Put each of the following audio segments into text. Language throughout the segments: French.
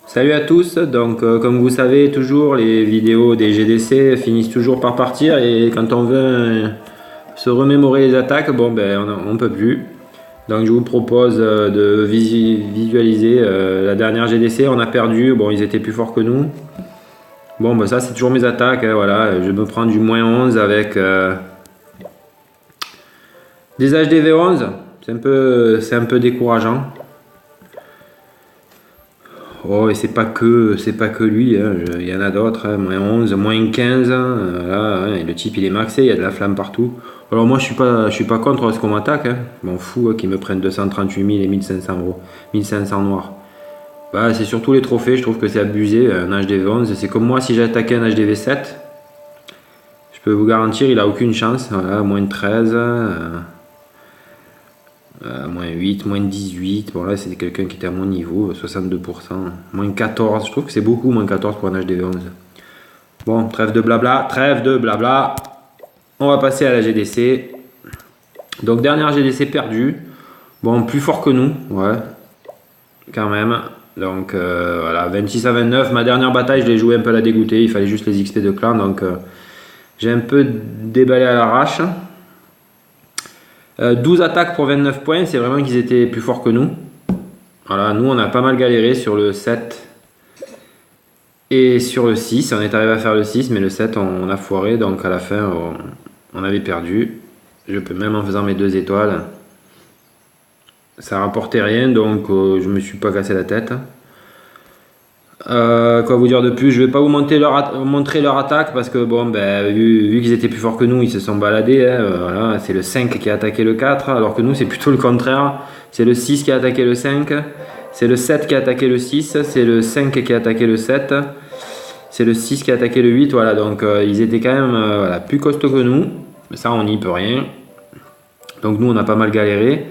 Salut à tous, donc comme vous savez toujours les vidéos des GDC finissent toujours par partir et quand on veut se remémorer les attaques, bon ben on peut plus. Donc je vous propose de visualiser la dernière GDC, on a perdu, bon ils étaient plus forts que nous. Bon ben ça c'est toujours mes attaques, hein, voilà, je me prends du -11 avec des HDV11, c'est un peu décourageant. Oh, et c'est pas que lui, hein. Il y en a d'autres, hein. -11, -15, hein. Voilà, hein. Et le type il est maxé, il y a de la flamme partout. Alors moi je suis pas contre ce qu'on m'attaque, hein. Je m'en fous qu'ils me prennent 238 000 et 1500 euros, 1500 noirs. Bah, c'est surtout les trophées, je trouve que c'est abusé, un HDV 11. C'est comme moi si j'ai attaqué un HDV 7, je peux vous garantir il a aucune chance. Voilà, -13. -8, -18, bon là c'était quelqu'un qui était à mon niveau, 62%, -14, je trouve que c'est beaucoup, -14 pour un HDV11. Bon, trêve de blabla, on va passer à la GDC. Donc dernière GDC perdue, bon plus fort que nous, ouais, quand même. Donc voilà, 26 à 29, ma dernière bataille je l'ai joué un peu à la dégoûtée, il fallait juste les XP de clan, donc j'ai un peu déballé à l'arrache. 12 attaques pour 29 points, c'est vraiment qu'ils étaient plus forts que nous. Voilà, nous on a pas mal galéré sur le 7 et sur le 6. On est arrivé à faire le 6, mais le 7 on a foiré, donc à la fin on avait perdu. Je peux même en faisant mes 2 étoiles. Ça rapportait rien, donc je me suis pas cassé la tête. Quoi vous dire de plus? Je vais pas vous montrer leur attaque parce que bon, ben, vu qu'ils étaient plus forts que nous, ils se sont baladés, hein, voilà. C'est le 5 qui a attaqué le 4, alors que nous c'est plutôt le contraire. C'est le 6 qui a attaqué le 5, c'est le 7 qui a attaqué le 6, c'est le 5 qui a attaqué le 7, c'est le 6 qui a attaqué le 8, voilà. Donc ils étaient quand même voilà, plus costauds que nous, mais ça on n'y peut rien. Donc nous on a pas mal galéré.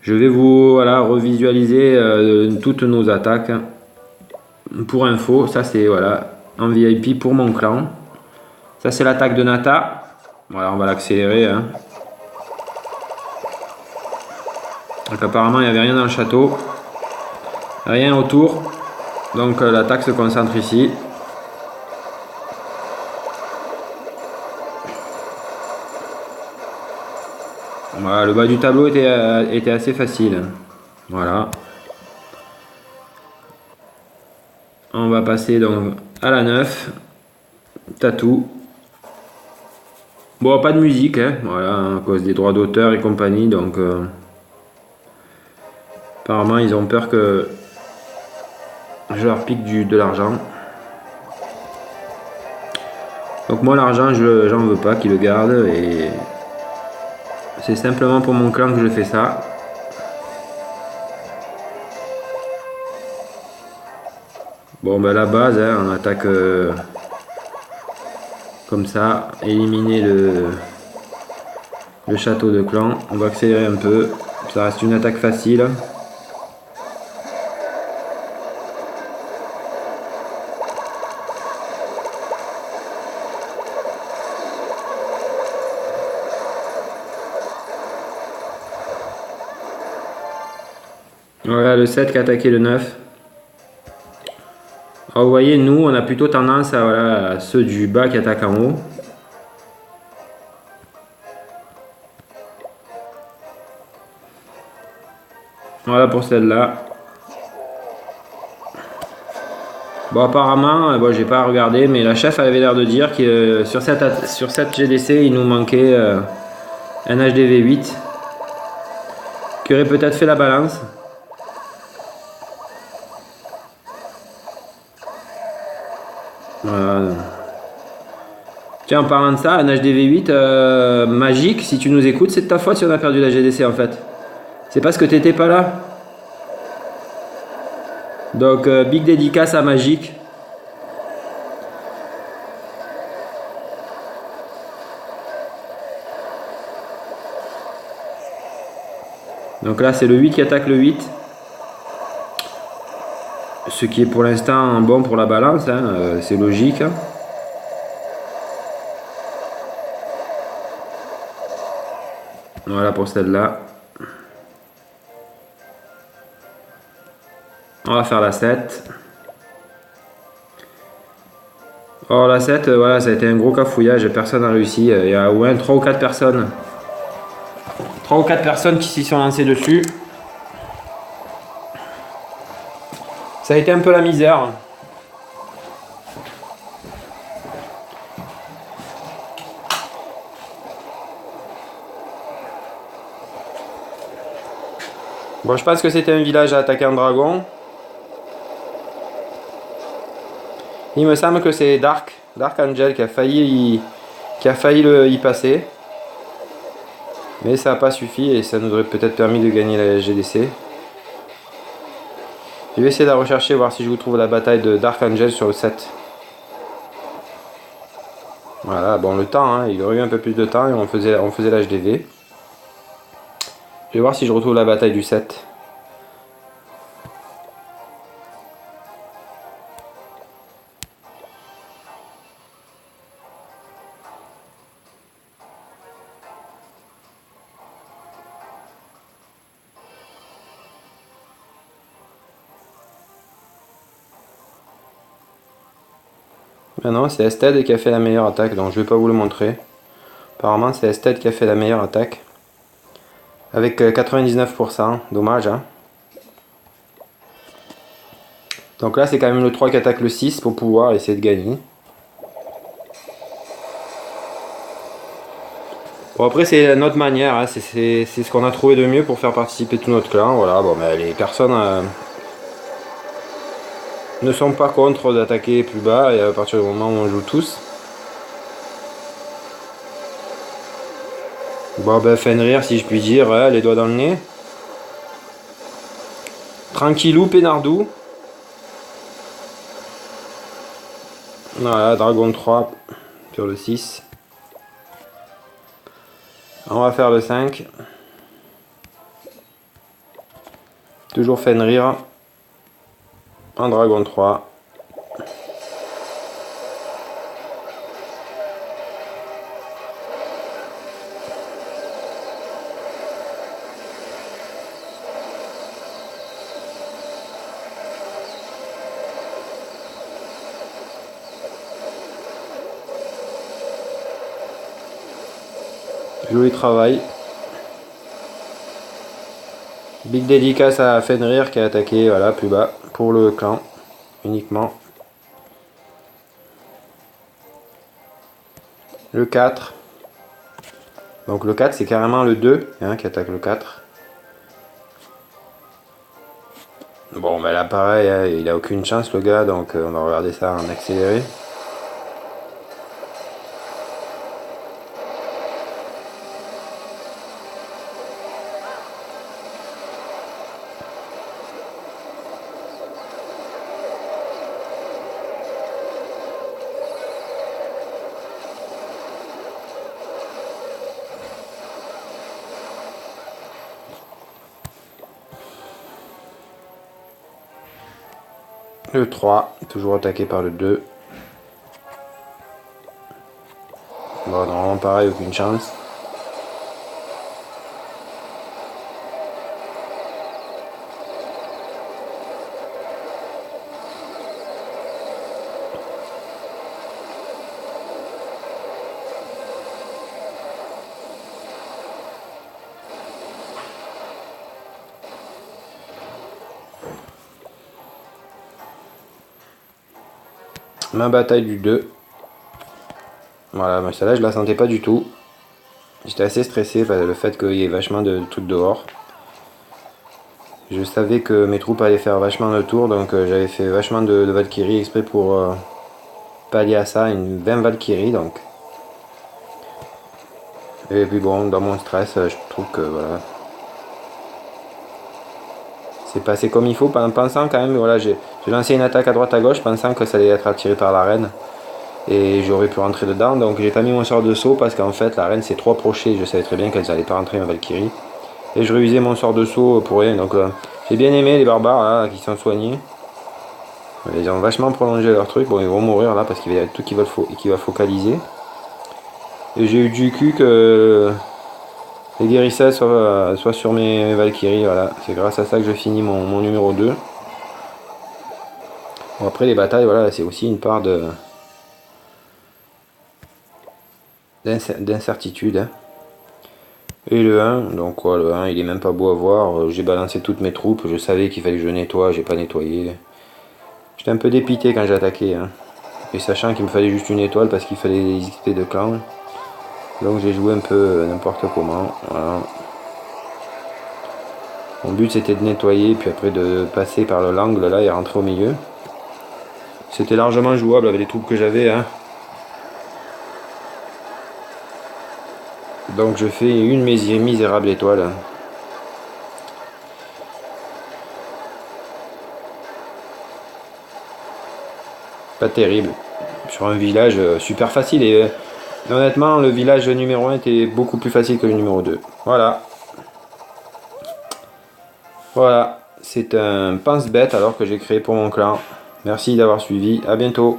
Je vais vous voilà, revisualiser toutes nos attaques. Pour info, ça c'est voilà, en VIP pour mon clan. Ça c'est l'attaque de Nata. Voilà, on va l'accélérer, hein. Donc apparemment il n'y avait rien dans le château. Rien autour. Donc l'attaque se concentre ici. Voilà, le bas du tableau était assez facile. Voilà. On va passer donc à la 9. Tatou. Bon, pas de musique, hein, voilà, hein, à cause des droits d'auteur et compagnie, donc apparemment ils ont peur que je leur pique de l'argent. Donc moi l'argent j'en veux pas qu'ils le gardent et c'est simplement pour mon clan que je fais ça. Bon ben la base, hein, on attaque comme ça, éliminer le château de clan. On va accélérer un peu, ça reste une attaque facile. Voilà le 7 qui a attaqué le 9. Alors vous voyez, nous on a plutôt tendance à, voilà, à ceux du bas qui attaquent en haut. Voilà pour celle-là. Bon apparemment, bon, j'ai pas regardé, mais la chef avait l'air de dire que sur cette GDC il nous manquait un HDV 8 qui aurait peut-être fait la balance. Voilà. Tiens, en parlant de ça, un HDV 8 magique, si tu nous écoutes, c'est de ta faute si on a perdu la GDC en fait. C'est parce que t'étais pas là. Donc big dédicace à Magique. Donc là c'est le 8 qui attaque le 8. Ce qui est pour l'instant bon pour la balance, hein, c'est logique. Voilà pour celle-là. On va faire la 7. Or la 7, voilà, ça a été un gros cafouillage, personne n'a réussi. Il y a au moins 3 ou 4 personnes. 3 ou 4 personnes qui s'y sont lancées dessus. Ça a été un peu la misère. Bon, je pense que c'était un village à attaquer en dragon. Il me semble que c'est Dark Angel qui a failli y passer. Mais ça n'a pas suffi et ça nous aurait peut-être permis de gagner la GDC. Je vais essayer de la rechercher, voir si je vous trouve la bataille de Dark Angel sur le 7. Voilà, bon le temps, hein, il aurait eu un peu plus de temps et on faisait l'HDV. Je vais voir si je retrouve la bataille du 7. Maintenant c'est Ested qui a fait la meilleure attaque, donc je vais pas vous le montrer. Apparemment c'est Ested qui a fait la meilleure attaque. Avec 99%, dommage hein. Donc là c'est quand même le 3 qui attaque le 6 pour pouvoir essayer de gagner. Bon après c'est notre manière, hein. C'est ce qu'on a trouvé de mieux pour faire participer tout notre clan. Voilà, bon mais les personnes ne sont pas contre d'attaquer plus bas et à partir du moment où on joue tous. Bon ben Fenrir si je puis dire, hein, les doigts dans le nez. Tranquillou, peinardou. Voilà, Dragon 3 sur le 6. On va faire le 5. Toujours Fenrir. Un Dragon 3. Joli travail. Big dédicace à Fenrir qui a attaqué voilà, plus bas pour le clan uniquement. Le 4. Donc le 4 c'est carrément le 2 hein, qui attaque le 4. Bon ben là pareil, hein, il a aucune chance le gars, donc on va regarder ça en accéléré. Le 3, toujours attaqué par le 2. Bon, normalement pareil, aucune chance. Ma bataille du 2. Voilà, mais celle-là je la sentais pas du tout. J'étais assez stressé par le fait qu'il y ait vachement de trucs dehors. Je savais que mes troupes allaient faire vachement de tours, donc j'avais fait vachement de Valkyrie exprès pour pallier à ça, une 20 Valkyrie donc. Et puis bon, dans mon stress, je trouve que voilà. C'est passé comme il faut, en pensant quand même, voilà, j'ai lancé une attaque à droite à gauche, pensant que ça allait être attiré par la reine. Et j'aurais pu rentrer dedans, donc j'ai pas mis mon sort de saut parce qu'en fait la reine s'est trop approchée, je savais très bien qu'elle n'allait pas rentrer en Valkyrie. Et je réusais mon sort de saut pour rien, donc j'ai bien aimé les barbares là, qui sont soignés. Ils ont vachement prolongé leur truc, bon ils vont mourir là parce qu'il y a tout qui va focaliser. Et j'ai eu du cul que les guérisseurs soient sur mes Valkyries, voilà. C'est grâce à ça que je finis mon numéro 2. Bon, après les batailles, voilà, c'est aussi une part de d'incertitude. Hein. Et le 1, donc quoi, le 1 il est même pas beau à voir. J'ai balancé toutes mes troupes, je savais qu'il fallait que je nettoie, j'ai pas nettoyé. J'étais un peu dépité quand j'ai attaqué. Hein. Et sachant qu'il me fallait juste une étoile parce qu'il fallait les XP de clan. Donc j'ai joué un peu n'importe comment. Voilà. Mon but c'était de nettoyer, puis après de passer par l'angle là et rentrer au milieu. C'était largement jouable avec les troupes que j'avais. Hein. Donc je fais une misérable étoile. Pas terrible. Sur un village super facile. Et honnêtement, le village numéro 1 était beaucoup plus facile que le numéro 2. Voilà. Voilà. C'est un pense-bête alors que j'ai créé pour mon clan. Merci d'avoir suivi. À bientôt.